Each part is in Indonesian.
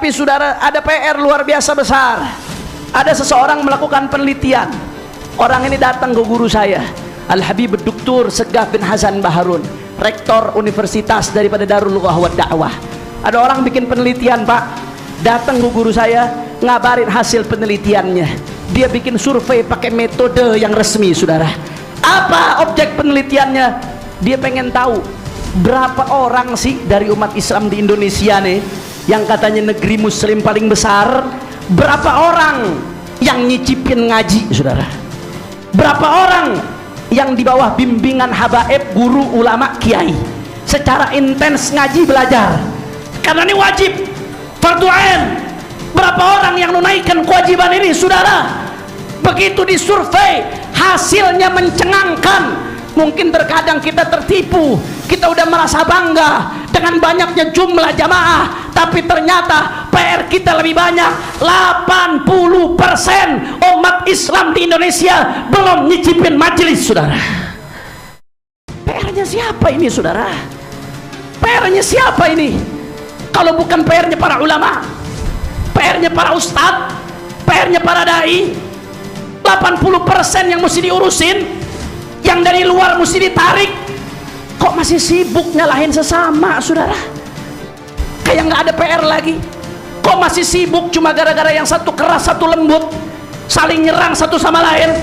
Tapi saudara, ada PR luar biasa besar. Ada seseorang melakukan penelitian. Orang ini datang ke guru saya, Al-Habib Dr. Segaf bin Hasan Baharun, rektor universitas daripada Darul Lughah wa Da'wah. Ada orang bikin penelitian, Pak, datang ke guru saya, ngabarin hasil penelitiannya. Dia bikin survei pakai metode yang resmi, saudara. Apa objek penelitiannya? Dia pengen tahu berapa orang sih dari umat Islam di Indonesia nih, yang katanya negeri muslim paling besar, berapa orang yang nyicipin ngaji, saudara? Berapa orang yang di bawah bimbingan habaib, guru, ulama, kiai secara intens ngaji belajar? Karena ini wajib, fardu ain. Berapa orang yang menunaikan kewajiban ini, saudara? Begitu disurvei, hasilnya mencengangkan. Mungkin terkadang kita tertipu, kita udah merasa bangga dengan banyaknya jumlah jamaah, tapi ternyata PR kita lebih banyak. 80% umat Islam di Indonesia belum nyicipin majelis, saudara. PR-nya siapa ini, saudara? PR-nya siapa ini? Kalau bukan PR-nya para ulama, PR-nya para ustadz, PR-nya para dai. 80% yang mesti diurusin, yang dari luar mesti ditarik. Kok masih sibuk nyalahin sesama, saudara? Kayak nggak ada PR lagi. Kok masih sibuk cuma gara-gara yang satu keras satu lembut, saling nyerang satu sama lain,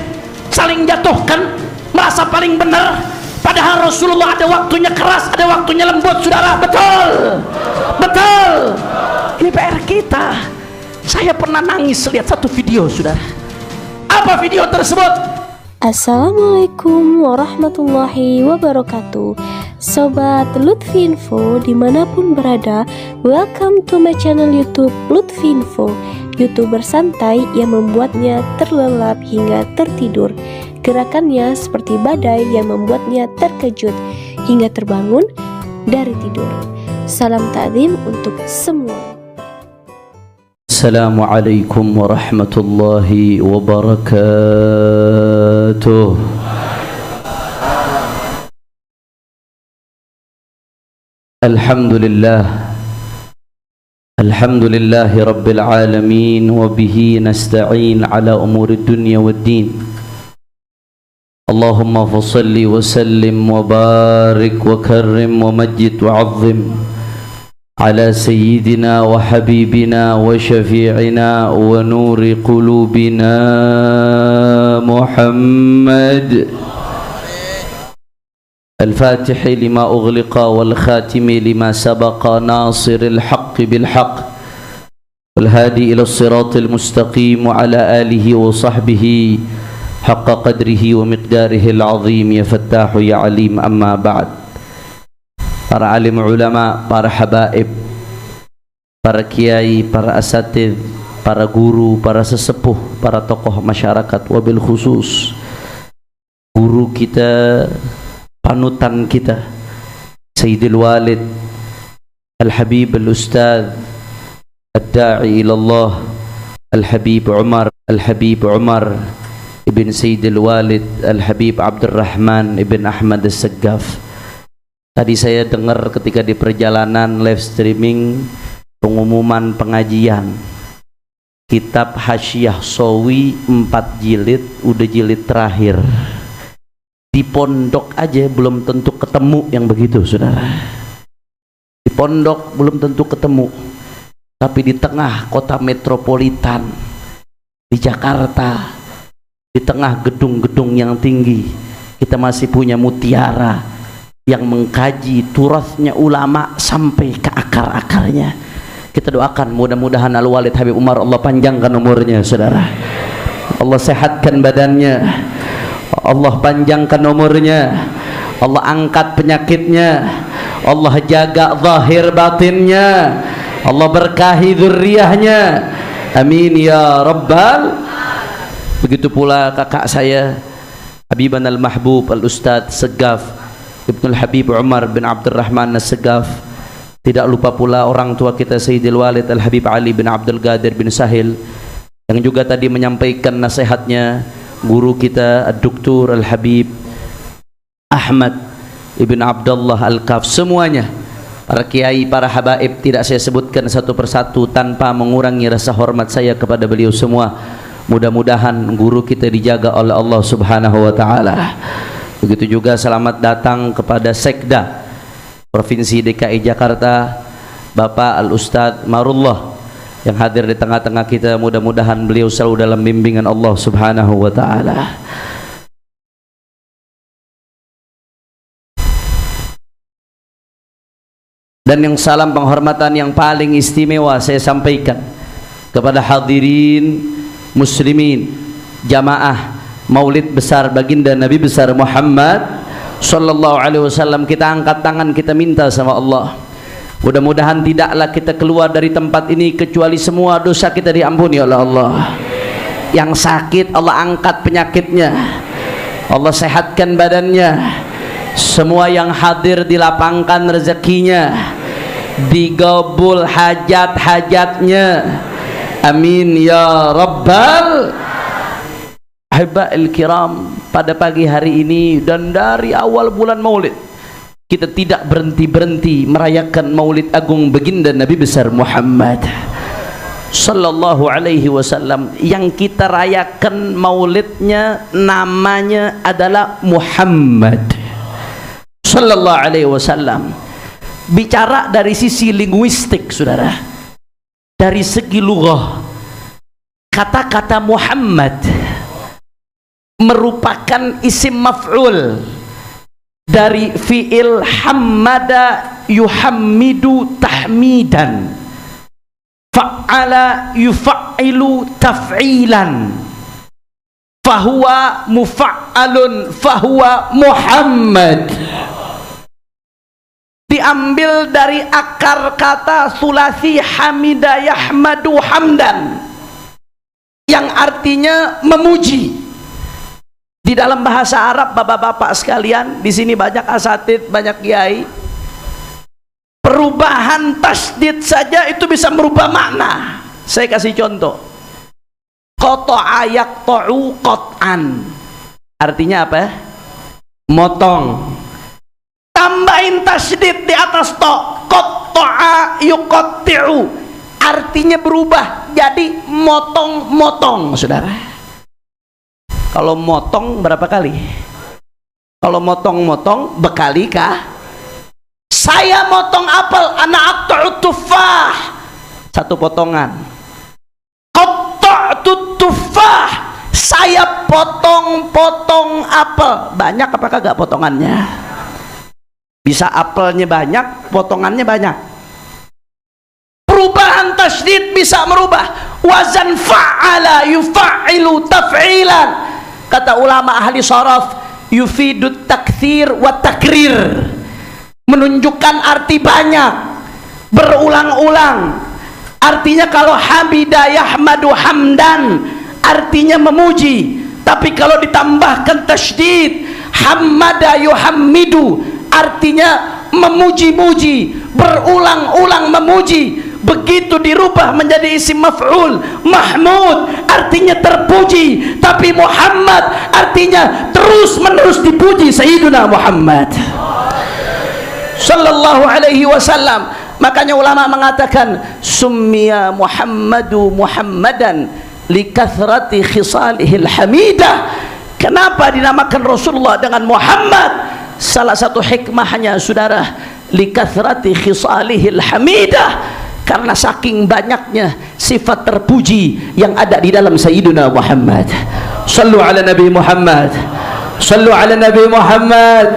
saling jatuhkan, merasa paling benar. Padahal Rasulullah ada waktunya keras, ada waktunya lembut, saudara. Betul, betul. Ini PR kita. Saya pernah nangis lihat satu video, saudara. Apa video tersebut? Assalamualaikum warahmatullahi wabarakatuh. Sobat Lutfi Info dimanapun berada, welcome to my channel YouTube Lutfi Info, YouTuber santai yang membuatnya terlelap hingga tertidur. Gerakannya seperti badai yang membuatnya terkejut hingga terbangun dari tidur. Salam takzim untuk semua. Assalamualaikum warahmatullahi wabarakatuh. Alhamdulillah, alhamdulillahi rabbil alamin, wa bihi nasta'in ala umuri dunya waddin. Allahumma fasalli wa sallim wa barik wa karrim wa majid wa azzim على سيدنا وحبيبنا وشفيعنا ونور قلوبنا محمد الفاتح لما أغلق والخاتم لما سبق ناصر الحق بالحق والهادي إلى الصراط المستقيم وعلى آله وصحبه حق قدره ومقداره العظيم يا فتاح يا عليم. أما بعد. Para alim ulama, para habaib, para kiai, para asatidz, para guru, para sesepuh, para tokoh masyarakat, wabil khusus guru kita, panutan kita, Sayyidil Walid Al-Habib Al-Ustadz Ad-Da'i ilallah Al-Habib Umar ibn Sayyidil Walid Al-Habib Abdurrahman ibn Ahmad As-Segaf. Tadi saya dengar ketika di perjalanan live streaming pengumuman pengajian kitab Hasyiah Sawi 4 jilid, udah jilid terakhir. Di pondok aja belum tentu ketemu yang begitu, saudara. Di pondok belum tentu ketemu, tapi di tengah kota metropolitan di Jakarta, di tengah gedung-gedung yang tinggi, kita masih punya mutiara yang mengkaji turasnya ulama sampai ke akar-akarnya. Kita doakan mudah-mudahan Al-Walid Habib Umar Allah panjangkan umurnya, saudara. Allah sehatkan badannya, Allah panjangkan umurnya, Allah angkat penyakitnya, Allah jaga zahir batinnya, Allah berkahi dzurriyyahnya. Amin ya rabbal. Begitu pula kakak saya Habiban Al-Mahbub Al-Ustadz Segaf Ibnul Habib Umar bin Abdurrahman As-Segaf. Tidak lupa pula orang tua kita Sayyidil Walid Al-Habib Ali bin Abdul Qadir bin Sahil, yang juga tadi menyampaikan nasihatnya guru kita Dr. Al-Habib Ahmad Ibn Abdullah Al-Kaf. Semuanya para kiai, para habaib tidak saya sebutkan satu persatu tanpa mengurangi rasa hormat saya kepada beliau semua. Mudah-mudahan guru kita dijaga oleh Allah Subhanahu wa taala. Begitu juga selamat datang kepada Sekda Provinsi DKI Jakarta, Bapak Al-Ustadz Marullah yang hadir di tengah-tengah kita. Mudah-mudahan beliau selalu dalam bimbingan Allah Subhanahu wa taala. Dan yang salam penghormatan yang paling istimewa saya sampaikan kepada hadirin muslimin jamaah Maulid besar baginda Nabi besar Muhammad sallallahu alaihi wasallam. Kita angkat tangan, kita minta sama Allah, mudah-mudahan tidaklah kita keluar dari tempat ini kecuali semua dosa kita diampuni oleh Allah. Yang sakit Allah angkat penyakitnya, Allah sehatkan badannya. Semua yang hadir dilapangkan rezekinya, digabul hajat-hajatnya, amin ya rabbal ahiba'il kiram. Pada pagi hari ini dan dari awal bulan Maulid kita tidak berhenti-berhenti merayakan Maulid Agung baginda Nabi besar Muhammad sallallahu alaihi wasallam. Yang kita rayakan maulidnya namanya adalah Muhammad sallallahu alaihi wasallam. Bicara dari sisi linguistik, saudara, dari segi lughah, kata-kata Muhammad merupakan isim maf'ul dari fi'il hammada yuhammidu tahmidan, fa'ala yufa'ilu taf'ilan, fahuwa mufa'alun fahuwa Muhammad. Diambil dari akar kata sulasi hamida yahmadu hamdan yang artinya memuji. Di dalam bahasa Arab, bapak-bapak sekalian, di sini banyak asatid, banyak kiai, perubahan tasdid saja itu bisa merubah makna. Saya kasih contoh. Qata'a yaqta'u qat'an, artinya apa? Motong. Tambahin tasdid di atas to, qata'a yuqatti'u, artinya berubah jadi motong-motong, saudara. Kalau motong berapa kali? Kalau motong-motong bekali kah? Saya motong apel, ana aqta'u tufah, satu potongan. Qatta'tu tufah, saya potong-potong apel. Banyak apakah gak potongannya? Bisa apelnya banyak, potongannya banyak. Perubahan tasdid bisa merubah. Wazan fa'ala yufa'ilu taf'ilan. Kata ulama ahli saraf, yufidut takthir wa takrir, menunjukkan arti banyak, berulang-ulang. Artinya kalau hamida yahmadu hamdan, artinya memuji. Tapi kalau ditambahkan tasydid, hammada yuhammidu, artinya memuji-muji, berulang-ulang memuji. Begitu dirubah menjadi isim maf'ul, Mahmud artinya terpuji, tapi Muhammad artinya terus menerus dipuji. Sayyiduna Muhammad sallallahu alaihi wasallam. Makanya ulama mengatakan summiya Muhammadu Muhammadan likathrati khisalihil hamidah. Kenapa dinamakan Rasulullah dengan Muhammad? Salah satu hikmahnya, saudara, likathrati khisalihil hamidah, karena saking banyaknya sifat terpuji yang ada di dalam Sayyidina Muhammad. Sallu ala Nabi Muhammad, sallu ala Nabi Muhammad.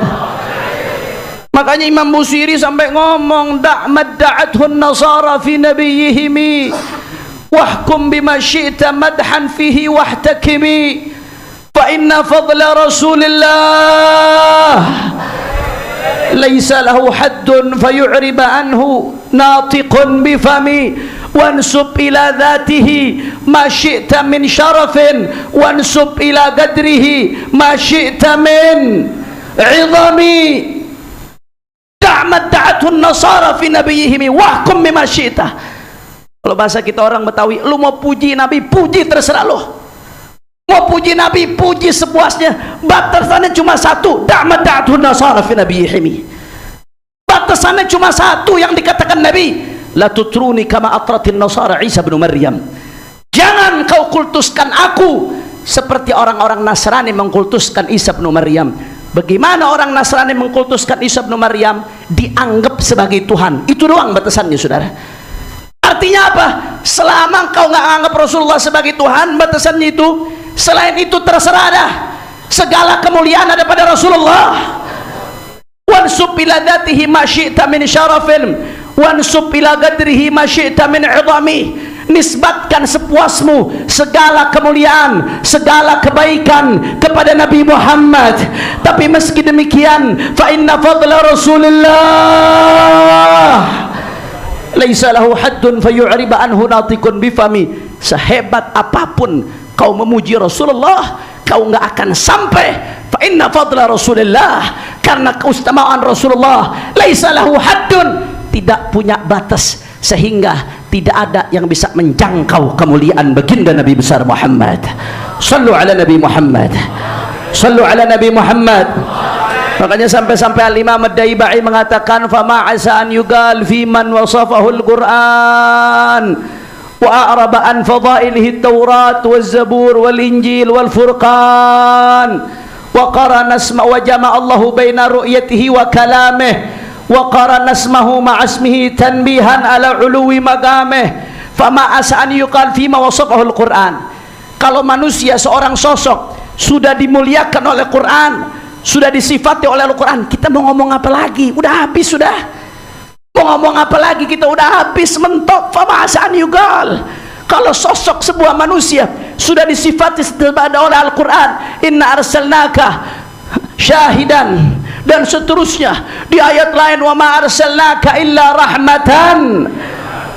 Makanya Imam Busiri sampai ngomong, da'mad da'athun nasara fi nabiyihimi wahkum bima syi'ta madhan fihi wahtakimi fa inna fadla rasulillah laisa lahu haddun fayu'riba anhu natiqun bifami wansub ila dhatihi ma syi'ta min syarafin wansub ila qadrihi ma syi'ta min 'idhami. Da'mat da'atun nasara fi nabiyihim wahkum bima syi'ta. Kalau bahasa kita orang Betawi, lu mau puji Nabi, puji terserah lu. Mau puji Nabi, puji sepuasnya. Batasannya cuma satu, da'mat da'atun nasara fi nabiyihim. batasannya cuma satu yang dikatakan Nabi, la tutruni kama atratin nasara Isa bin Maryam. Jangan kau kultuskan aku seperti orang-orang Nasrani mengkultuskan Isa bin Maryam. Bagaimana orang Nasrani mengkultuskan Isa bin Maryam? Dianggap sebagai Tuhan. Itu doang batasannya, saudara. Artinya apa? Selama kau nggak anggap Rasulullah sebagai Tuhan, batasannya itu. Selain itu terserah dah. Segala kemuliaan ada pada Rasulullah. Wansub ila dzatihi ma syi'ta min syarafin, wansub ila qadrihi ma syi'ta min 'idhami. Nisbatkan sepuasmu segala kemuliaan, segala kebaikan kepada Nabi Muhammad. Tapi meski demikian, fa inna fadla Rasulillah laisa lahu haddun fayu'riba anhu natiqun bifami. Sehebat apapun kau memuji Rasulullah, kau enggak akan sampai. Fa inna fadla Rasulillah, karena keutamaan Rasulullah laisa lahu haddun, tidak punya batas, sehingga tidak ada yang bisa menjangkau kemuliaan baginda Nabi besar Muhammad. Sallu ala Nabi Muhammad, sallu ala Nabi Muhammad. Makanya sampai-sampai Al-Imam Ad-Daibai mengatakan, fama asa an yugal fi man wasafahu al-Quran wa a'raba an fadailihi at-Taurat waz-Zabur wal-Injil wal-Furqan wa qarana asma wa jama'a Allahu baina ru'yatihi wa kalamihi wa qarana asmahu ma'asmihi tanbihan ala uluwi magamih. Fama asa an yuqal fima wasafahu al-Quran. Kalau manusia, seorang sosok sudah dimuliakan oleh Quran, sudah disifati oleh Al-Quran, kita mau ngomong apa lagi? Udah habis sudah. Mau ngomong apa lagi? Kita udah habis, mentok. Fama asa an yuqal. Kalau sosok sebuah manusia sudah disifati oleh Al-Quran, inna arsalnaka syahidan, dan seterusnya di ayat lain, wa ma arsalnaka illa rahmatan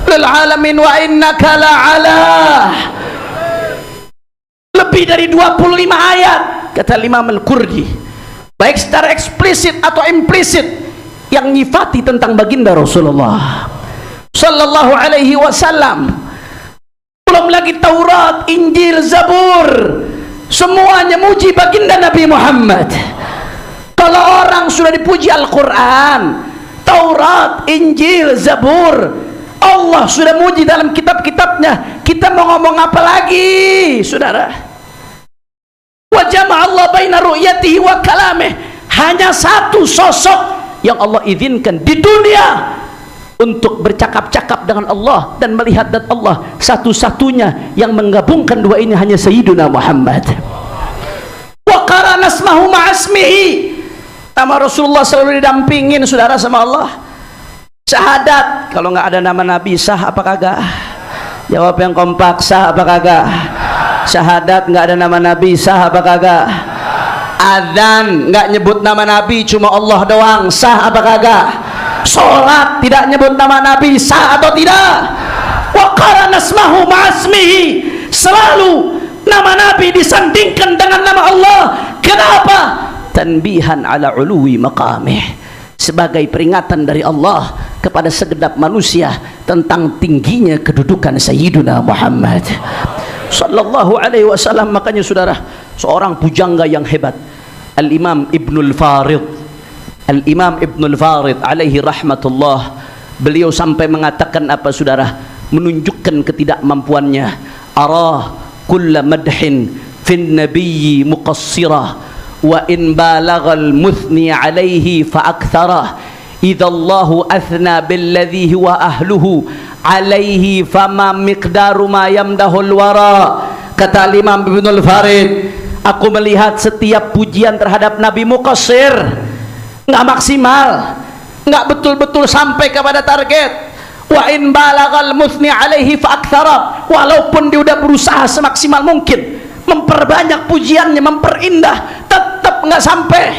lil alamin wa innaka la'ala, lebih dari 25 ayat kata Imam Al-Qurdi, baik secara eksplisit atau implisit, yang nyifati tentang baginda Rasulullah sallallahu alaihi wasallam. Belum lagi Taurat, Injil, Zabur, semuanya muji baginda Nabi Muhammad. Kalau orang sudah dipuji Al-Quran, Taurat, Injil, Zabur, Allah sudah muji dalam kitab-kitabnya, kita mau ngomong apa lagi, saudara? Wa jama'a Allah baina ru'yatihi wa kalamih. Hanya satu sosok yang Allah izinkan di dunia untuk bercakap-cakap dengan Allah dan melihat zat Allah. Satu-satunya yang menggabungkan dua ini hanya Sayyiduna Muhammad. Wa qarana asmahu ma'asmihi. Nama Rasulullah selalu didampingin, saudara, sama Allah. Syahadat, kalau nggak ada nama Nabi, sah apa kagak? Jawab yang kompak, sah apa kagak? Syahadat nggak ada nama Nabi, sah apa kagak? Adzan nggak nyebut nama Nabi, cuma Allah doang, sah apa kagak? Sholat tidak nyebut nama Nabi, sah atau tidak? Wa qarana asmahu ma'asmihi, selalu nama Nabi disandingkan dengan nama Allah. Kenapa? Tanbihan ala uluwi maqamih, sebagai peringatan dari Allah kepada segenap manusia tentang tingginya kedudukan Sayyiduna Muhammad sallallahu alaihi wasallam. Makanya saudara, seorang pujangga yang hebat, Al-Imam Ibnul Farid, Al-Imam Ibnul Farid alaihi rahmatullah, beliau sampai mengatakan apa, saudara? Menunjukkan ketidakmampuannya. Arah kulla madhin fin nabiyyi muqassirah wa in balaghal muthni alaihi fa aktsarah idza Allahu athna billadhi huwa ahluhu alaihi fama miqdaru ma yamdahul wara. Kata Imam Ibnul Farid, aku melihat setiap pujian terhadap Nabi muqassir, nggak maksimal, nggak betul-betul sampai kepada target. Wa in balaghal muthni alaihi fa aktsara, walaupun dia udah berusaha semaksimal mungkin memperbanyak pujiannya, memperindah, tetap nggak sampai.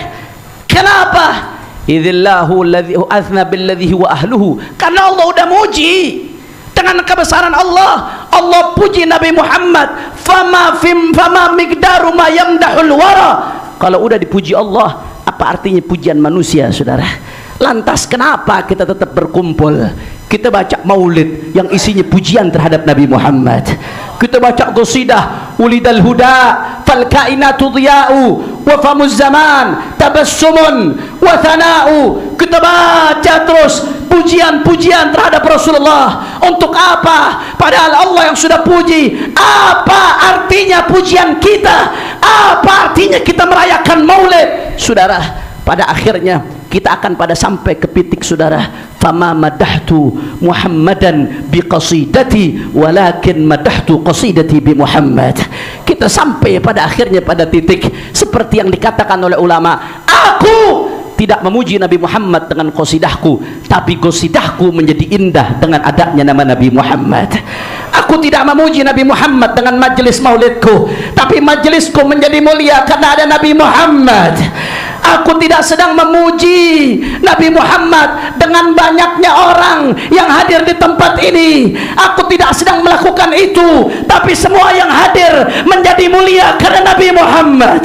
Kenapa? Idzillahu alladzi athna billadzi huwa ahluhu, karena Allah udah muji dengan kebesaran Allah. Allah puji Nabi Muhammad, fama miqdaru ma yamdahul wara. Kalau udah dipuji Allah, apa artinya pujian manusia, saudara? Lantas kenapa kita tetap berkumpul? Kita baca maulid yang isinya pujian terhadap Nabi Muhammad. Kita baca qasidah ulidal huda fal kainatu dhiya'u wa famuz zaman tabassumun wa thana'u. Kita baca terus pujian-pujian terhadap Rasulullah. Untuk apa? Padahal Allah yang sudah puji. Apa artinya pujian kita? Apa artinya kita merayakan maulid? Saudara, pada akhirnya kita akan pada sampai ke titik, saudara, fama madahtu Muhammadan biqasidati walakin madahtu qasidati bi Muhammad. Kita sampai pada akhirnya pada titik seperti yang dikatakan oleh ulama, aku tidak memuji Nabi Muhammad dengan qasidahku, tapi qasidahku menjadi indah dengan adanya nama Nabi Muhammad. Aku tidak memuji Nabi Muhammad dengan majelis maulidku, tapi majelisku menjadi mulia karena ada Nabi Muhammad. Aku tidak sedang memuji Nabi Muhammad dengan banyaknya orang yang hadir di tempat ini. Aku tidak sedang melakukan itu, tapi semua yang hadir menjadi mulia karena Nabi Muhammad.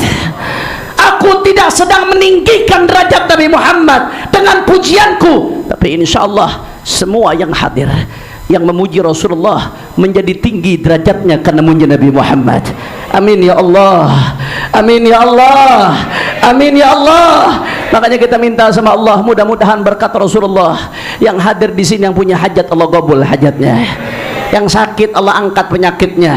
Aku tidak sedang meninggikan derajat Nabi Muhammad dengan pujianku, tapi insya Allah semua yang hadir yang memuji Rasulullah menjadi tinggi derajatnya karena memuji Nabi Muhammad. Amin ya Allah, amin ya Allah, amin ya Allah. Makanya kita minta sama Allah, mudah-mudahan berkat Rasulullah yang hadir di sini, yang punya hajat Allah qabul hajatnya, yang sakit Allah angkat penyakitnya,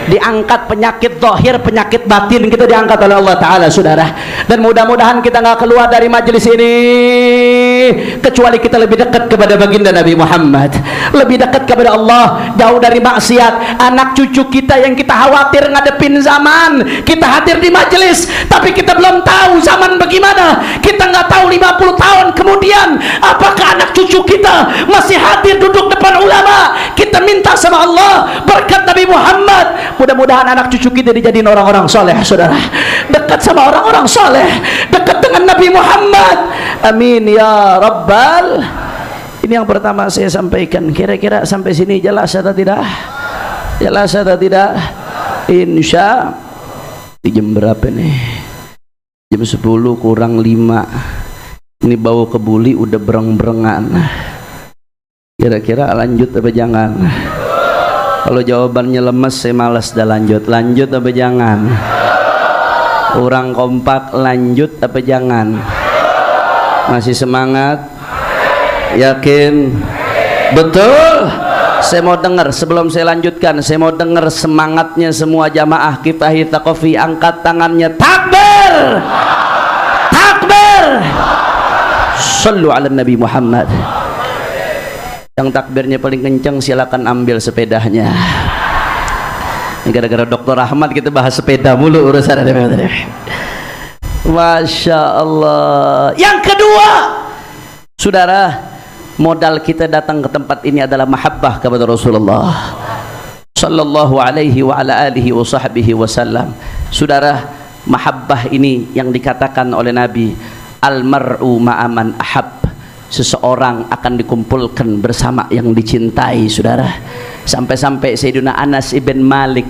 diangkat penyakit zahir, penyakit batin kita diangkat oleh Allah Ta'ala, saudara. Dan mudah-mudahan kita nggak keluar dari majelis ini kecuali kita lebih dekat kepada baginda Nabi Muhammad, lebih dekat kepada Allah, jauh dari maksiat. Anak cucu kita yang kita khawatir ngadepin zaman, kita hadir di majelis tapi kita belum tahu zaman bagaimana. Kita nggak tahu 50 tahun kemudian apakah anak cucu kita masih hadir duduk depan ulama. Kita minta sama Allah berkat Nabi Muhammad, mudah-mudahan anak cucu kita dijadiin orang-orang soleh, saudara, dekat sama orang-orang soleh, dekat dengan Nabi Muhammad. Amin ya Rabbal. Ini yang pertama saya sampaikan. Kira-kira sampai sini jelas atau tidak? Jelas atau tidak? Insya di jam berapa nih? Jam 10 kurang 5. Ini bau kebuli udah bereng-berengan. Kira-kira lanjut apa jangan? Kalau jawabannya lemes, saya malas dah lanjut. Lanjut apa jangan? Kurang kompak, lanjut apa jangan? Masih semangat? Yakin? Betul? Saya mau dengar, sebelum saya lanjutkan, saya mau dengar semangatnya semua jamaah Kifahi Thaqafi. Angkat tangannya, takbir! Takbir! Sallu ala Nabi Muhammad. Yang takbirnya paling kencang silakan ambil sepedanya. Gara-gara Dr. Ahmad kita bahas sepeda mulu urusan. Masya Allah. Yang kedua, saudara, modal kita datang ke tempat ini adalah mahabbah kepada Rasulullah sallallahu alaihi wa ala alihi wa sahbihi wasallam. Saudara, mahabbah ini yang dikatakan oleh Nabi, al-mar'u ma'aman ahab. Seseorang akan dikumpulkan bersama yang dicintai, saudara. Sampai-sampai Sayyidina Anas ibn Malik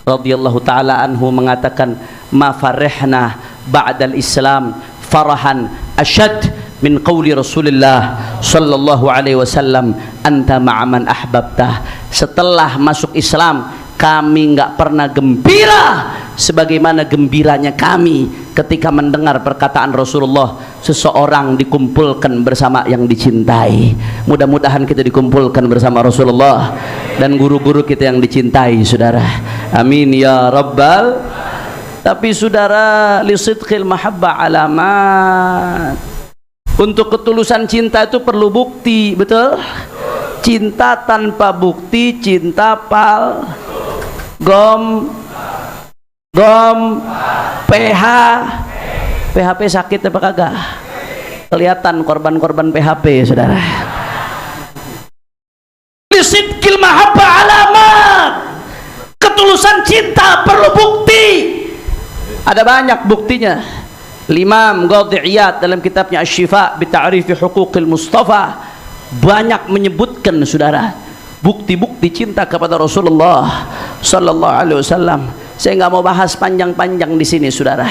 radhiyallahu ta'ala anhu mengatakan, ma farihna ba'dal Islam farahan asyad min qawli Rasulullah sallallahu alaihi wasallam anta ma'aman ahbabtah. Setelah masuk Islam kami enggak pernah gembira sebagaimana gembiranya kami ketika mendengar perkataan Rasulullah, seseorang dikumpulkan bersama yang dicintai. Mudah-mudahan kita dikumpulkan bersama Rasulullah dan guru-guru kita yang dicintai, saudara. Amin ya Rabbal. Tapi saudara, li sidqil mahabbah alamat. Untuk ketulusan cinta itu perlu bukti, betul? Cinta tanpa bukti, cinta PHP sakit apa kagak? Kelihatan korban-korban PHP, saudara. Lisidqil mahabbah alamat. Ketulusan cinta perlu bukti. Ada banyak buktinya. Imam Qadhi Iyad dalam kitabnya Asy-Syifa bi Ta'rifi Huquqil Mustafa banyak menyebutkan, saudara, bukti-bukti cinta kepada Rasulullah sallallahu alaihi wasallam. Saya nggak mau bahas panjang-panjang di sini, saudara.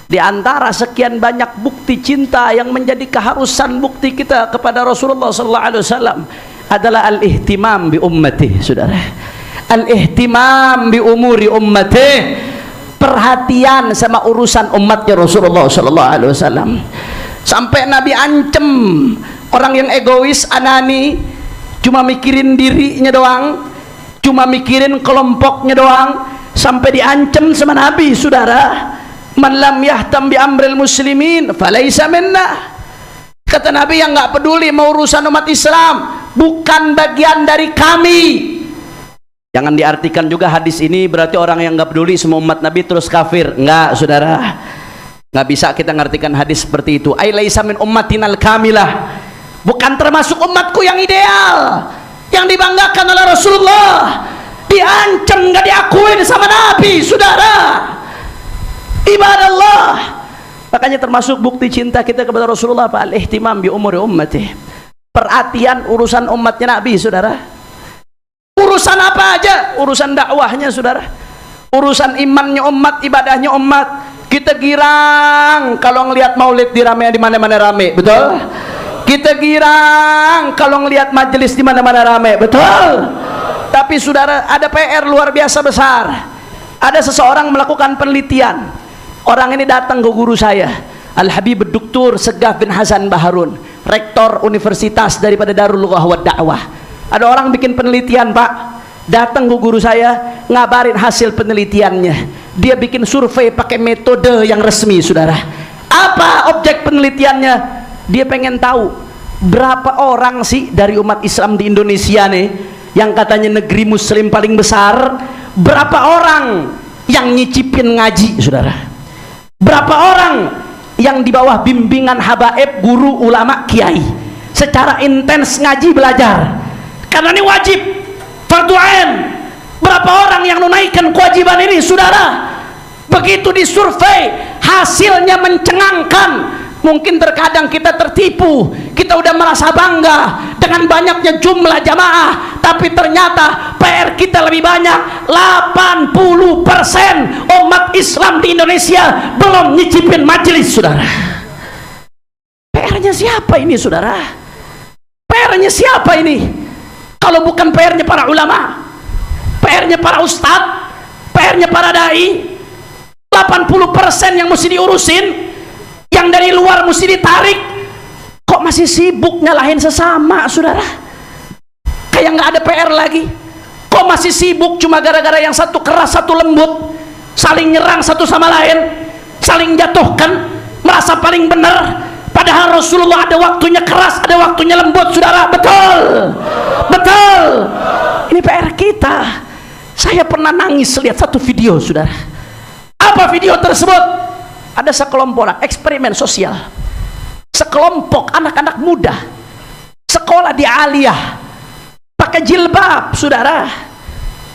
Di antara sekian banyak bukti cinta yang menjadi keharusan bukti kita kepada Rasulullah sallallahu alaihi wasallam, adalah al-ihtimam bi ummati, saudara. Al-ihtimam bi umuri ummati, perhatian sama urusan umatnya Rasulullah sallallahu alaihi wasallam. Sampai Nabi ancam orang yang egois, anani, cuma mikirin dirinya doang, cuma mikirin kelompoknya doang, sampai diancam sama Nabi, saudara. Man lam yahtam bi amril muslimin falaisa minna. Kata Nabi, yang nggak peduli mau urusan umat Islam bukan bagian dari kami. Jangan diartikan juga hadis ini berarti orang yang nggak peduli semua umat Nabi terus kafir. Enggak, saudara. Nggak bisa kita ngartikan hadis seperti itu. Ai laisa min ummatinal kamilah, bukan termasuk umatku yang ideal, yang dibanggakan oleh Rasulullah. Diancam, nggak diakuin sama Nabi, saudara. Ibadallah. Makanya termasuk bukti cinta kita kepada Rasulullah, al-ihtimam bi umuri ummati, perhatian urusan umatnya Nabi, saudara. Urusan apa aja, urusan dakwahnya, saudara, urusan imannya umat, ibadahnya umat. Kita girang kalau ngelihat maulid di mana-mana rame, betul? Kita girang kalau ngelihat majelis di mana-mana rame, betul? Tapi saudara, ada PR luar biasa besar. Ada seseorang melakukan penelitian. Orang ini datang ke guru saya, Al-Habib Dr. Seggaf bin Hasan Baharun, rektor universitas daripada Darul Lughah wa Da'wah. Ada orang bikin penelitian, Pak, datang ke guru saya, ngabarin hasil penelitiannya. Dia bikin survei pakai metode yang resmi, saudara. Apa objek penelitiannya? Dia pengen tahu berapa orang sih dari umat Islam di Indonesia nih, yang katanya negeri muslim paling besar, berapa orang yang nyicipin ngaji, saudara? Berapa orang yang di bawah bimbingan habaib, guru, ulama, kiai secara intens ngaji belajar? Karena ini wajib, fardu ain. Berapa orang yang menunaikan kewajiban ini, saudara? Begitu disurvei, hasilnya mencengangkan. Mungkin terkadang kita tertipu, kita udah merasa bangga dengan banyaknya jumlah jamaah, tapi ternyata PR kita lebih banyak. 80% umat Islam di Indonesia belum nyicipin majelis, saudara. PR-nya siapa ini, saudara? PR-nya siapa ini? Kalau bukan PR-nya para ulama, PR-nya para ustadz, PR-nya para dai. 80% yang mesti diurusin, yang dari luar mesti ditarik. Kok masih sibuk nyalahin sesama, saudara? Kayak nggak ada PR lagi. Kok masih sibuk cuma gara-gara yang satu keras satu lembut, saling nyerang satu sama lain, saling jatuhkan, merasa paling benar. Padahal Rasulullah ada waktunya keras, ada waktunya lembut, saudara. Betul, betul. Ini PR kita. Saya pernah nangis lihat satu video, saudara. Apa video tersebut? Ada sekelompok orang, eksperimen sosial. Sekelompok anak-anak muda sekolah di aliyah, pakai jilbab, saudara.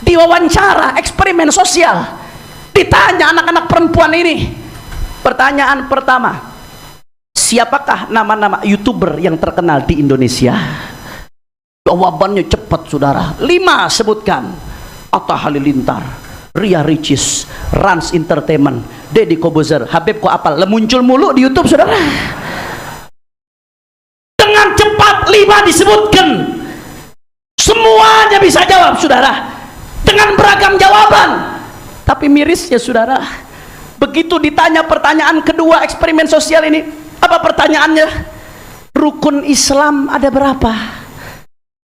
Diwawancara, eksperimen sosial. Ditanya anak-anak perempuan ini. Pertanyaan pertama, siapakah nama-nama YouTuber yang terkenal di Indonesia? Jawabannya cepat, saudara. 5 sebutkan. Atta Halilintar, Ria Ricis, Rans Entertainment, Deddy Kobuzer, Habib kok apal, muncul mulu di YouTube, saudara. Dengan cepat 5 disebutkan, semuanya bisa jawab, saudara, dengan beragam jawaban. Tapi mirisnya, saudara, begitu ditanya pertanyaan kedua eksperimen sosial ini, apa pertanyaannya? Rukun Islam ada berapa?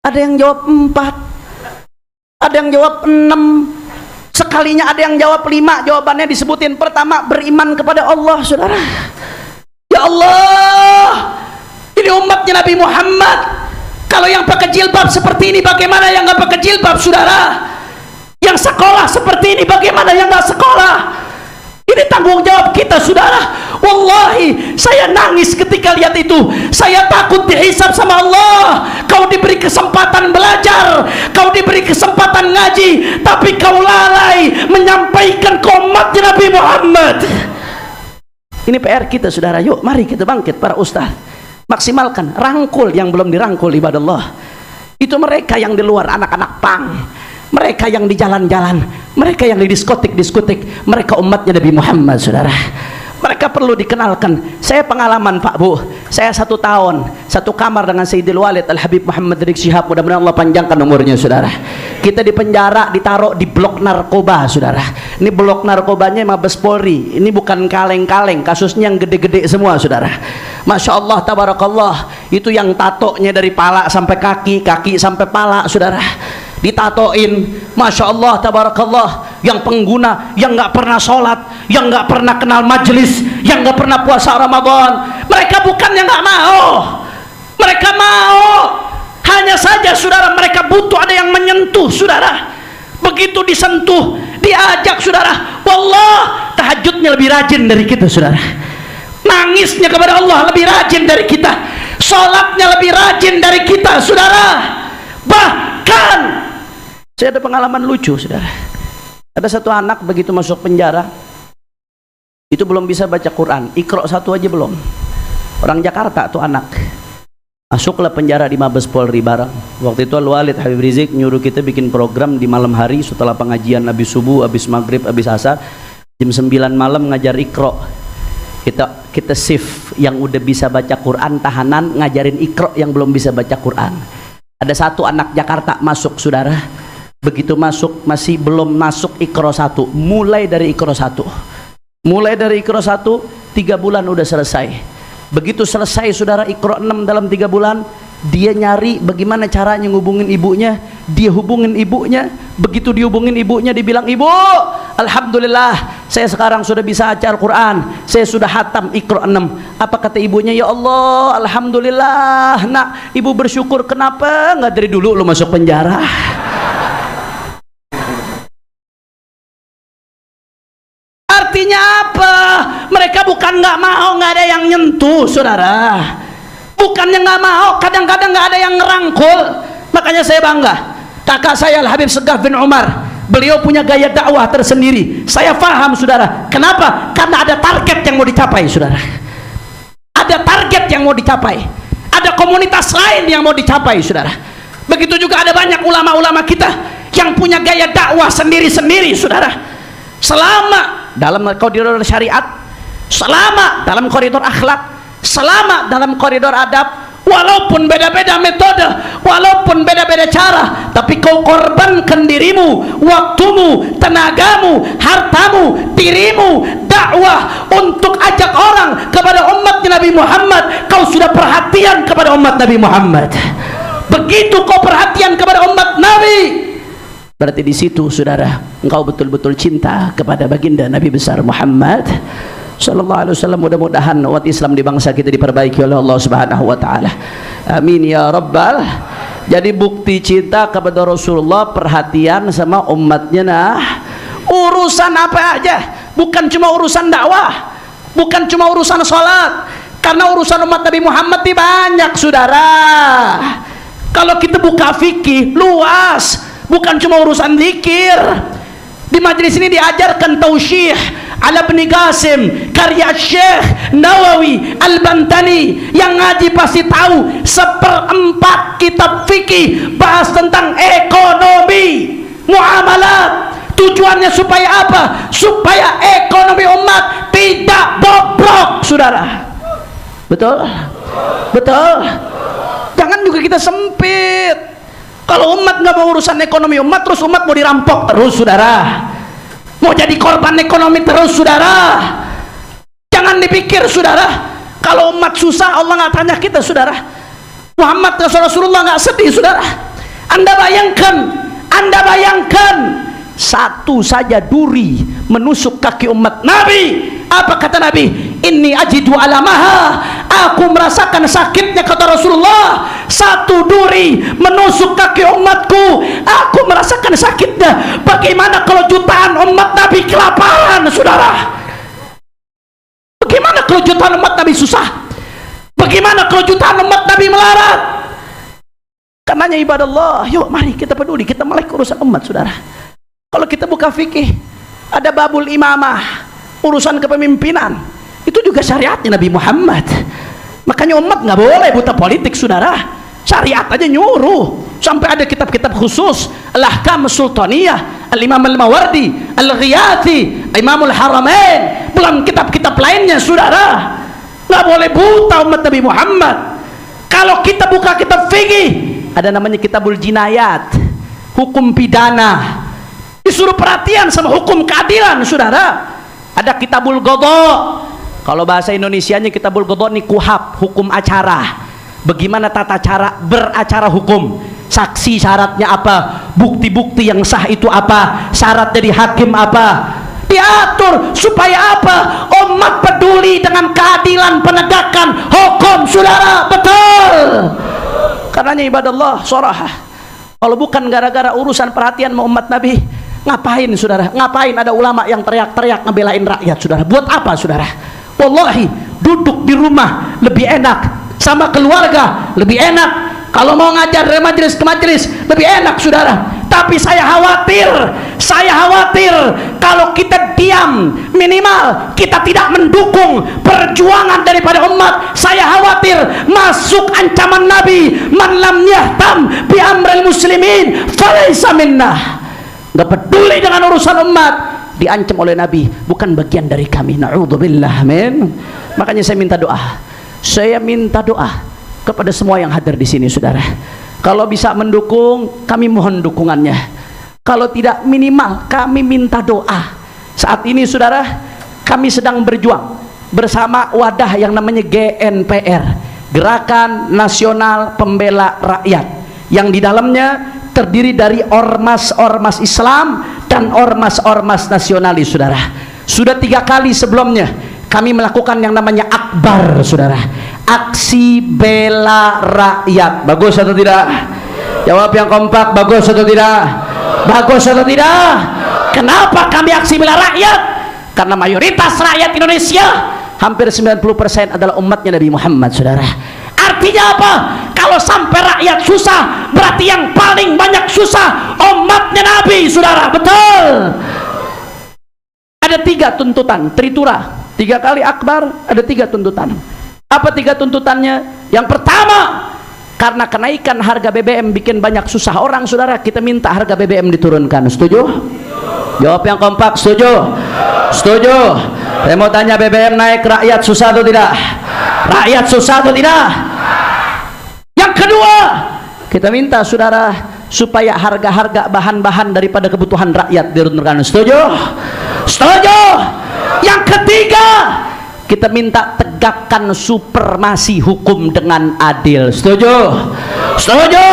Ada yang jawab 4, ada yang jawab 6. Sekalinya ada yang jawab 5, jawabannya disebutin. Pertama, beriman kepada Allah, saudara. Ya Allah, ini umatnya Nabi Muhammad. Kalau yang pakai jilbab seperti ini, bagaimana yang nggak pakai jilbab, saudara? Yang sekolah seperti ini, bagaimana yang nggak sekolah? Ini tanggung jawab kita, saudara. Wallahi, saya nangis ketika lihat itu. Saya takut dihisab sama Allah. Kau diberi kesempatan belajar, kau diberi kesempatan ngaji, tapi kau lalai menyampaikan ke umatnya Nabi Muhammad. Ini PR kita, saudara. Yuk, mari kita bangkit, para ustaz. Maksimalkan, rangkul yang belum dirangkul, ibadallah. Itu mereka yang di luar, anak-anak pang, mereka yang di jalan-jalan, mereka yang di diskotik, mereka umatnya Nabi Muhammad, saudara. Mereka perlu dikenalkan. Saya pengalaman, Pak Bu, Saya 1 tahun, 1 kamar dengan Sayyidil Walid Al-Habib Muhammad Rizik Syihab, mudah-mudahan Allah panjangkan umurnya, saudara. Kita di penjara, ditaruh di blok narkoba, saudara. Ini blok narkobanya Mabes Polri, ini bukan kaleng-kaleng, kasusnya yang gede-gede semua, saudara. Masya Allah, tabarakallah. Itu yang tatonya dari pala sampai kaki, kaki sampai pala, saudara, ditatoin. Masya Allah, tabarakallah. Yang pengguna yang nggak pernah sholat, yang nggak pernah kenal majelis, yang nggak pernah puasa Ramadan, mereka bukan yang nggak mau, mereka mau. Hanya saja, saudara, mereka butuh ada yang menyentuh, saudara. Begitu disentuh, diajak, saudara, wallah, tahajudnya lebih rajin dari kita, saudara. Nangisnya kepada Allah lebih rajin dari kita, sholatnya lebih rajin dari kita, saudara. Bahkan saya ada pengalaman lucu, saudara. Ada satu anak begitu masuk penjara, itu belum bisa baca Quran, Iqra 1 aja belum. Orang Jakarta tuh anak, masuklah penjara di Mabes Polri bareng. Waktu itu Al-Walid Habib Rizik nyuruh kita bikin program di malam hari setelah pengajian habis subuh, habis maghrib, habis asar, jam 9 malam ngajar Iqra. Kita shift yang udah bisa baca Quran tahanan, ngajarin Iqra yang belum bisa baca Quran. Ada satu anak Jakarta masuk, saudara. Begitu masuk, masih belum masuk Iqra 1, mulai dari Iqra 1, mulai dari Iqra 1, 3 bulan udah selesai. Begitu selesai, saudara, Iqra 6 dalam 3 bulan, dia nyari bagaimana caranya ngubungin ibunya. Dia hubungin ibunya. Begitu dihubungin ibunya, dibilang, ibu, alhamdulillah, saya sekarang sudah bisa baca Al-Quran, saya sudah hatam Iqra 6. Apa kata ibunya? Ya Allah, alhamdulillah nak, ibu bersyukur. Kenapa nggak dari dulu lu masuk penjara? Artinya apa? Mereka bukan nggak mau, nggak ada yang nyentuh, saudara. Bukannya nggak mau, kadang-kadang nggak ada yang ngerangkul. Makanya saya bangga, kakak saya Al-Habib Seggaf bin Umar, beliau punya gaya dakwah tersendiri. Saya paham, saudara. Kenapa? Karena ada target yang mau dicapai, saudara. Ada target yang mau dicapai, ada komunitas lain yang mau dicapai, saudara. Begitu juga ada banyak ulama-ulama kita yang punya gaya dakwah sendiri-sendiri, saudara. Selama dalam koridor syariat, selama dalam koridor akhlak, selama dalam koridor adab, walaupun beda-beda metode, walaupun beda-beda cara, tapi kau korbankan dirimu, waktumu, tenagamu, hartamu, dirimu, dakwah untuk ajak orang kepada umatnya Nabi Muhammad. Kau sudah perhatian kepada umat Nabi Muhammad. Begitu kau perhatian kepada umat Nabi, berarti di situ, saudara, engkau betul-betul cinta kepada baginda Nabi besar Muhammad sallallahu alaihi wasallam. Mudah-mudahan umat Islam di bangsa kita diperbaiki oleh Allah Subhanahu wa taala. Amin ya rabbal. Jadi bukti cinta kepada Rasulullah, perhatian sama umatnya. Nah, urusan apa aja, bukan cuma urusan dakwah, bukan cuma urusan sholat, karena urusan umat Nabi Muhammad ini banyak, saudara. Kalau kita buka fikih luas, bukan cuma urusan zikir. Di majelis ini diajarkan tausyih ala Ibn Qasim, karya Syekh Nawawi Al-Bantani. Yang ngaji pasti tahu 1/4 kitab fikih bahas tentang ekonomi, muamalat. Tujuannya supaya apa? Supaya ekonomi umat tidak bobrok, saudara. Betul? Betul? Jangan juga kita sempit. Kalau umat nggak mau urusan ekonomi umat, terus umat mau dirampok terus, saudara. Mau jadi korban ekonomi terus, saudara. Jangan dipikir, saudara, kalau umat susah Allah nggak tanya kita, saudara. Muhammad Rasulullah nggak sedih, saudara. Anda bayangkan satu saja duri menusuk kaki umat Nabi. Apa kata Nabi? Inni ajidu alamaha, aku merasakan sakitnya, kata Rasulullah. Satu duri menusuk kaki umatku, aku merasakan sakitnya. Bagaimana kalau jutaan umat Nabi kelaparan, saudara? Bagaimana kalau jutaan umat Nabi susah? Bagaimana kalau jutaan umat Nabi melarat? Karenanya ibadah Allah, yuk mari kita peduli, kita melek urusan umat, saudara. Kalau kita buka fikih, ada babul imamah, urusan kepemimpinan, itu juga syariatnya Nabi Muhammad. Makanya umat nggak boleh buta politik, saudara. Syariat aja nyuruh. Sampai ada kitab-kitab khusus, Al-Ahkam Sultaniyah, Al-Imam Al-Mawardi, Al-Ghiyati, Imamul Haramain, belum kitab-kitab lainnya, saudara. Nggak boleh buta umat Nabi Muhammad. Kalau kita buka kitab fikih, ada namanya kitabul jinayat, hukum pidana, disuruh perhatian sama hukum keadilan, saudara. Ada kitabul qadha, kalau bahasa Indonesianya kitabul qadha ini kuhab, hukum acara, bagaimana tata cara beracara hukum, saksi syaratnya apa, bukti-bukti yang sah itu apa, syarat jadi hakim apa, diatur supaya apa, umat peduli dengan keadilan penegakan hukum, saudara. Betul. Karenanya ibadallah sorahah, kalau bukan gara-gara urusan perhatian sama umat Nabi, ngapain saudara, ngapain ada ulama yang teriak-teriak ngebelain rakyat, saudara? Buat apa, saudara? Wallahi, duduk di rumah lebih enak, sama keluarga lebih enak, kalau mau ngajar dari majelis ke majelis lebih enak, saudara. Tapi saya khawatir kalau kita diam, minimal kita tidak mendukung perjuangan daripada umat, saya khawatir masuk ancaman Nabi, man lam yahtam bi amril muslimin falaysa minnah. Nggak peduli dengan urusan umat, diancam oleh Nabi, bukan bagian dari kami. Na'udzubillah, amin. Makanya saya minta doa kepada semua yang hadir di sini, saudara. Kalau bisa mendukung, kami mohon dukungannya. Kalau tidak, minimal kami minta doa. Saat ini, saudara, kami sedang berjuang bersama wadah yang namanya GNPR, Gerakan Nasional Pembela Rakyat, yang di dalamnya terdiri dari ormas-ormas Islam dan ormas-ormas nasionalis, saudara. Sudah 3 kali sebelumnya kami melakukan yang namanya akbar, saudara, aksi bela rakyat. Bagus atau tidak? Jawab yang kompak, bagus atau tidak? Bagus atau tidak? Kenapa kami aksi bela rakyat? Karena mayoritas rakyat Indonesia, hampir 90% adalah umatnya Nabi Muhammad, saudara. Artinya apa? Kalau sampai rakyat susah, berarti yang paling banyak susah umatnya Nabi, saudara. Betul. Ada 3 tuntutan, tritura. 3 kali akbar, ada 3 tuntutan. Apa 3 tuntutannya? Yang pertama, karena kenaikan harga BBM bikin banyak susah orang, saudara, kita minta harga BBM diturunkan. Setuju? Jawab yang kompak, setuju? Setuju. Saya mau tanya, BBM naik, rakyat susah atau tidak? Rakyat susah atau tidak? Yang kedua, kita minta, saudara, supaya harga-harga bahan-bahan daripada kebutuhan rakyat diturunkan. Setuju? Setuju. Yang ketiga, kita minta tegakkan supremasi hukum dengan adil. Setuju? Setuju?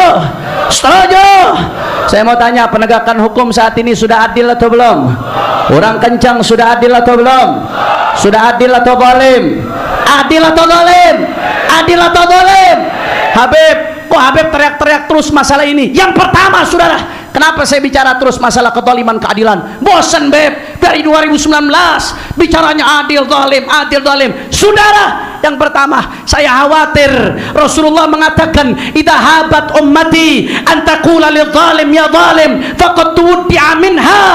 Setuju. Saya mau tanya, penegakan hukum saat ini sudah adil atau belum? Orang kencang, sudah adil atau belum? Sudah adil atau zalim? Adil atau zalim? Adil atau zalim? Habib, kok Habib teriak-teriak terus masalah ini? Yang pertama, saudara, kenapa saya bicara terus masalah kezaliman keadilan? Bosan, Beb, dari 2019 bicaranya adil zalim, adil zalim. Saudara, yang pertama, saya khawatir Rasulullah mengatakan, idza habat ummati antakula lil zalim ya zalim faqad tuwdi'a minha.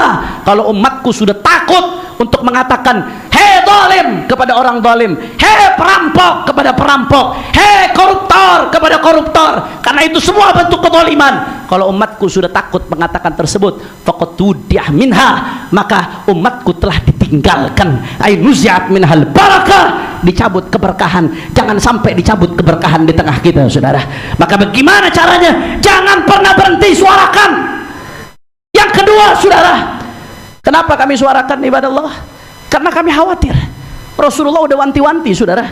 Kalau umatku sudah takut untuk mengatakan hei zalim kepada orang zalim, hei perampok kepada perampok, hei koruptor kepada koruptor, karena itu semua bentuk kezaliman. Kalau umatku sudah takut mengatakan tersebut, faqad tuwdi'a minha, maka umatku telah ditinggalkan, ay nuzi'at minhal barakah, dicabut keberkahan. Jangan sampai dicabut keberkahan di tengah kita, saudara. Maka bagaimana caranya? Jangan pernah berhenti suarakan. Yang kedua, saudara, kenapa kami suarakan, ibadah Allah? Karena kami khawatir. Rasulullah udah wanti-wanti, saudara.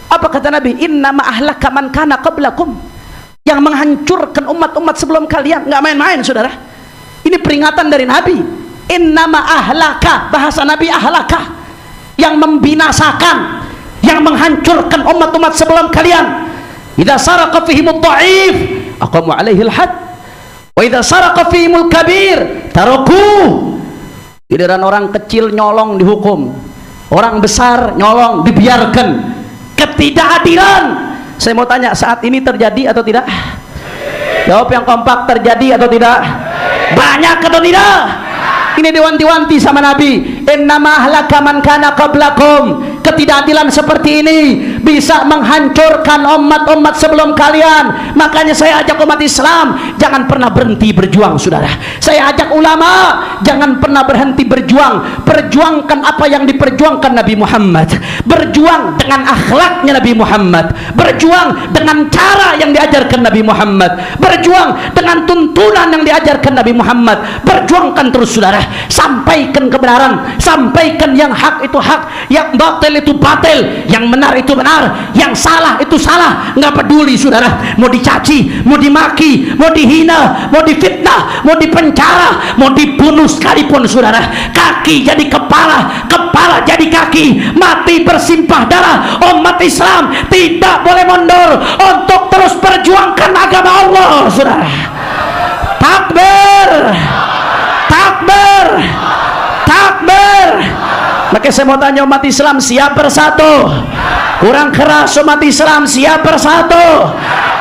Apa kata Nabi? Innama ahlaka man kana qablakum. Yang menghancurkan umat-umat sebelum kalian. Nggak main-main, saudara. Ini peringatan dari Nabi. Innama ahlaka, bahasa Nabi ahlaka, yang membinasakan, yang menghancurkan umat-umat sebelum kalian. Idza saraqa fihimud dha'if aqamu alaihi al-had, wa idza saraqa fihimul kabir tarakuh. Giliran orang kecil nyolong dihukum, orang besar nyolong dibiarkan. Ketidakadilan. Saya mau tanya, saat ini terjadi atau tidak? Jawab yang kompak, terjadi atau tidak? Banyak atau tidak? Ini diwanti-wanti sama Nabi. Innama ahlaka man kana qablakum. Ketidakadilan seperti ini bisa menghancurkan umat-umat sebelum kalian. Makanya saya ajak umat Islam, jangan pernah berhenti berjuang, saudara. Saya ajak ulama, jangan pernah pernah berhenti berjuang. Perjuangkan apa yang diperjuangkan Nabi Muhammad. Berjuang dengan akhlaknya Nabi Muhammad. Berjuang dengan cara yang diajarkan Nabi Muhammad. Berjuang dengan tuntunan yang diajarkan Nabi Muhammad. Berjuangkan terus saudara. Sampaikan kebenaran, sampaikan yang hak itu hak, yang batil itu batil, yang benar itu benar, yang salah itu salah. Nggak peduli saudara, mau dicaci, mau dimaki, mau dihina, mau difitnah, mau dipenjara, mau dibunuh sekalipun saudara, kaki jadi kepala, kepala jadi kaki, mati bersimpah darah. Umat Islam tidak boleh mundur untuk terus perjuangkan agama Allah saudara. Takbir, takbir, takbir. Maka saya mau tanya umat Islam, siap bersatu? Kurang keras umat Islam, siap bersatu?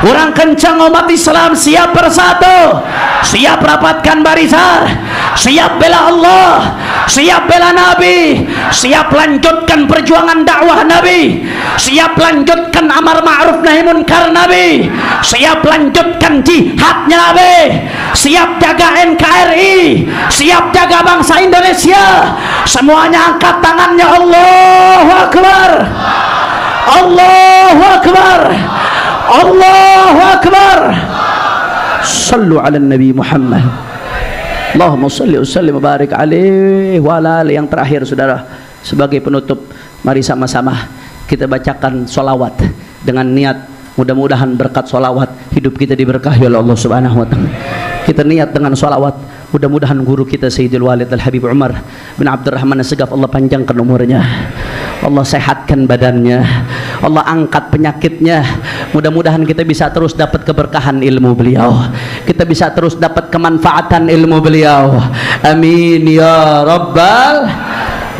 Kurang kencang umat Islam, siap bersatu? Siap rapatkan barisan? Siap bela Allah? Siap bela Nabi? Siap lanjutkan perjuangan dakwah Nabi? Siap lanjutkan amar ma'ruf nahi munkar Nabi? Siap lanjutkan jihadnya Nabi? Siap jaga NKRI? Siap jaga bangsa Indonesia? Semuanya angkat tangannya. Allahu Akbar, Allahu Akbar, Allahu Akbar. Sallu ala Nabi Muhammad. Allahumma salli wa sallim wa barik alaihi wa ala alihi. Yang terakhir saudara, sebagai penutup, mari sama-sama kita bacakan sholawat dengan niat mudah-mudahan berkat sholawat hidup kita diberkahi oleh Allah Subhanahu wa ta'ala. Kita niat dengan sholawat, mudah-mudahan guru kita Sayyidul Walid Al-Habib Umar bin Abdurrahman As-Segaf, Allah panjangkan umurnya, Allah sehatkan badannya, Allah angkat penyakitnya. Mudah-mudahan kita bisa terus dapat keberkahan ilmu beliau, kita bisa terus dapat kemanfaatan ilmu beliau. Amin ya rabbal.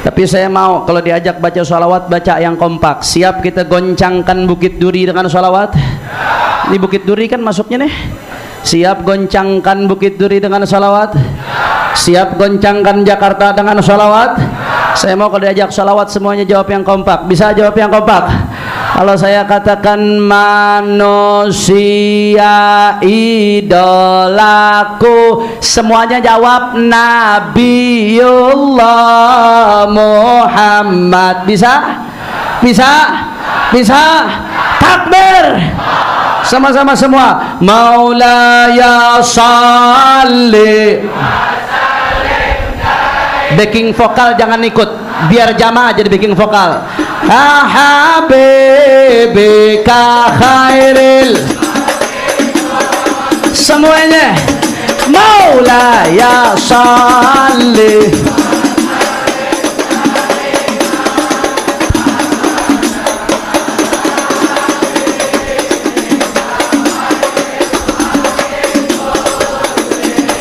Tapi saya mau kalau diajak baca sholawat, baca yang kompak. Siap kita goncangkan Bukit Duri dengan sholawat? Ini Bukit Duri kan masuknya nih. Siap goncangkan Bukit Duri dengan sholawat? Siap goncangkan Jakarta dengan sholawat? Saya mau kalau diajak sholawat semuanya jawab yang kompak. Bisa jawab yang kompak? Kalau saya katakan manusia idolaku, semuanya jawab Nabiullah Muhammad. Bisa? Bisa? Bisa? Takbir! Sama-sama semua. Maulaya salli. Backing vokal jangan ikut, biar jamaah jadi backing vokal. Habibika khairil. Semuanya. Maulaya salli.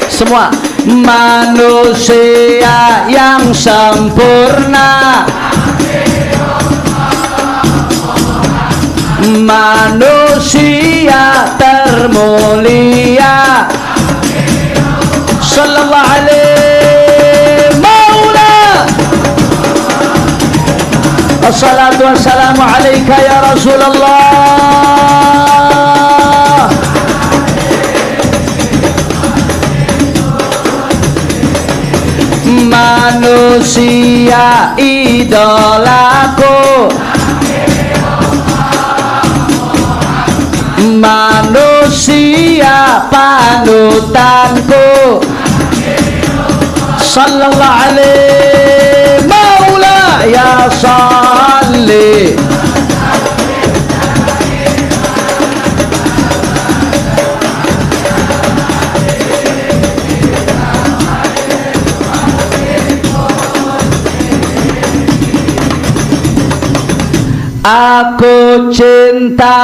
Semua. Manusia yang sempurna, manusia termulia, sallallahu alaihi maula. Assalatu wassalamu alaika ya Rasulullah. Manusia idolaku, manusia panutanku, sallallahu alaihi maula ya salli. Aku cinta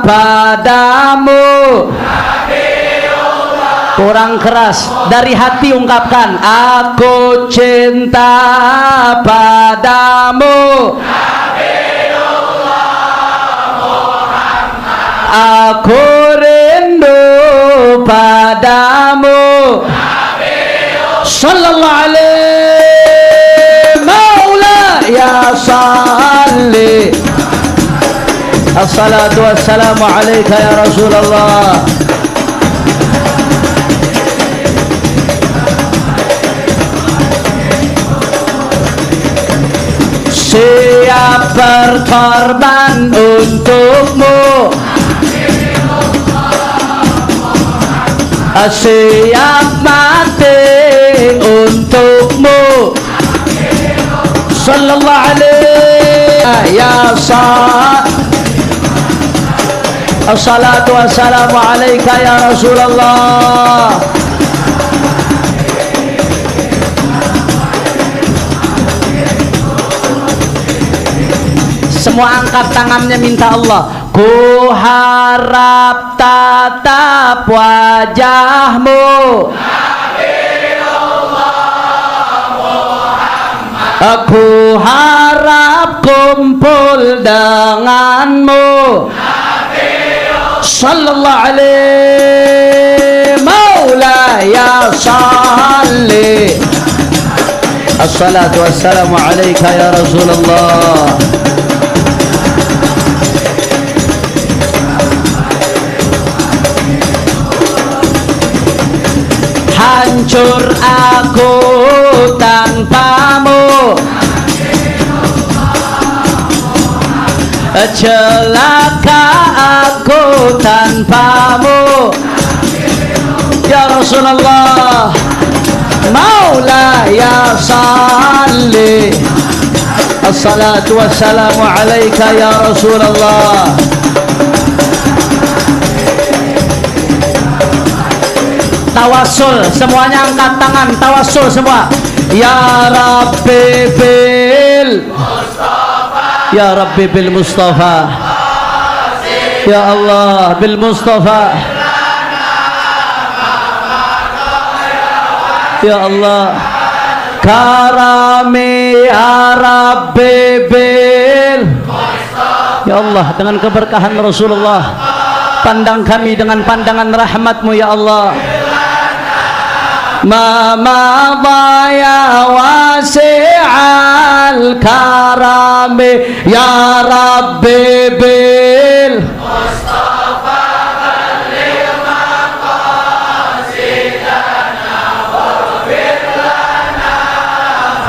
padamu. Kurang keras, dari hati ungkapkan. Aku cinta padamu. Aku rindu padamu. Sallallahu alaihi maula ya salli. Assalatu wassalamu alaika ya Rasulullah. berkorban untukmu, siap mati untukmu. Sallallahu alaihi ya Assalatu wassalamu alaika ya Rasulullah. Semua angkat tangannya minta Allah. Ku harap tatap wajahmu, aku harap kumpul denganmu. Sallallahu alaihi Maulaya salli. Assalatu wassalamu alaika ya Rasulullah. Hancur aku tanpamu, celaka aku tanpamu. Ya Rasulullah, Maulaya salli. Assalatu wassalamu alaika ya Rasulullah. Tawassul, semuanya angkat tangan, tawassul semua. Ya Rabbi bil Mustafa, ya Rabbi bil Mustafa, ya Allah bil Mustafa, ya Allah karami ya Rabbi bil Mustafa. Ya Allah, dengan keberkahan Rasulullah, pandang kami dengan pandangan rahmatmu ya Allah. Ma madha ya wasi'al karami ya Rabbi bil Mustafa balligh maqasidana waghfir lana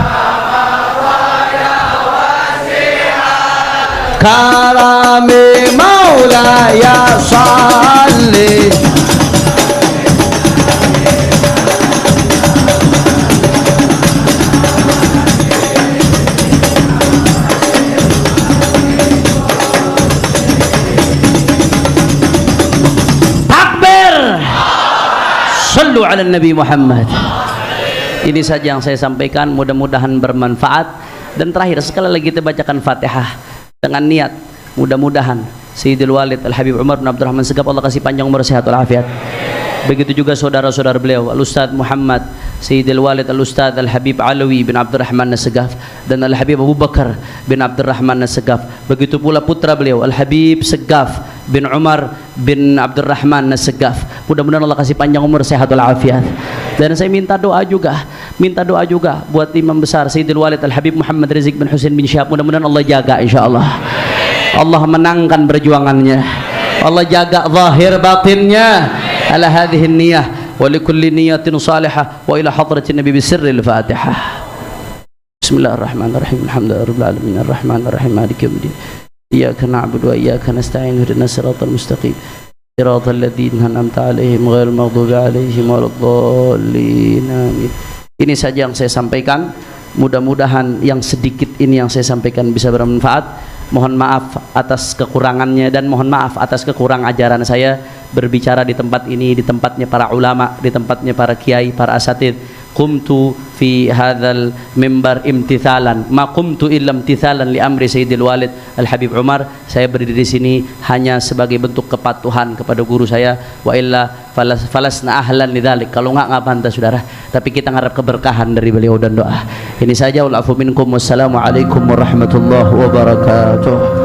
ma madha ya wasi'al karami maulaya salli. Sallu ala Nabi Muhammad. Ini saja yang saya sampaikan, mudah-mudahan bermanfaat. Dan terakhir sekali lagi kita bacakan Fatihah dengan niat mudah-mudahan Sayyidul Walid Al-Habib Umar bin Abdul Rahman Segaf, Allah kasih panjang umur sehat walafiat. Begitu juga saudara-saudara beliau Al-Ustadz Muhammad Sayyidul Walid Al-Ustadz Al-Habib Alawi bin Abdul Rahman Segaf dan Al-Habib Abu Bakar bin Abdul Rahman Segaf. Begitu pula putra beliau Al-Habib Segaf bin Umar bin Abdul Rahman Segaf. Mudah-mudahan Allah kasih panjang umur sehat walafiat. Dan saya minta doa juga buat imam besar Sayyidul Walid Al-Habib Muhammad Rizik bin Husain bin Syihab. Mudah-mudahan Allah jaga insyaallah. Allah menangkan perjuangannya. Allah jaga zahir batinnya. Ala hadhihi niyyah wa likulli niyyatin salihah wa ila hadratin nabi bisirril Fatihah. Bismillahirrahmanirrahim. Alhamdulillahirabbil alamin arrahmanir rahim maliki yaumiddin. Iyyaka na'budu wa iyyaka nasta'in ihdinas siratal mustaqim. Siratal ladzina an'amta 'alaihim ghairil maghdubi 'alaihim waladdallin. Amin. Ini saja yang saya sampaikan. Mudah-mudahan yang sedikit ini yang saya sampaikan bisa bermanfaat. Mohon maaf atas kekurangannya dan mohon maaf atas kekurang ajaran saya berbicara di tempat ini, di tempatnya para ulama, di tempatnya para kiai, para asatid. Qumtu fi hadzal mimbar imtithalan, ma qumtu illa imtithalan li amri Sayyidil Walid Al-Habib Umar. Saya berdiri di sini hanya sebagai bentuk kepatuhan kepada guru saya. Wa illa falasna ahlan lidzalik. Kalau enggak pantas saudara, tapi kita ngarep keberkahan dari beliau dan doa. Ini saja, wal afu minkum, wassalamu alaikum warahmatullahi wabarakatuh.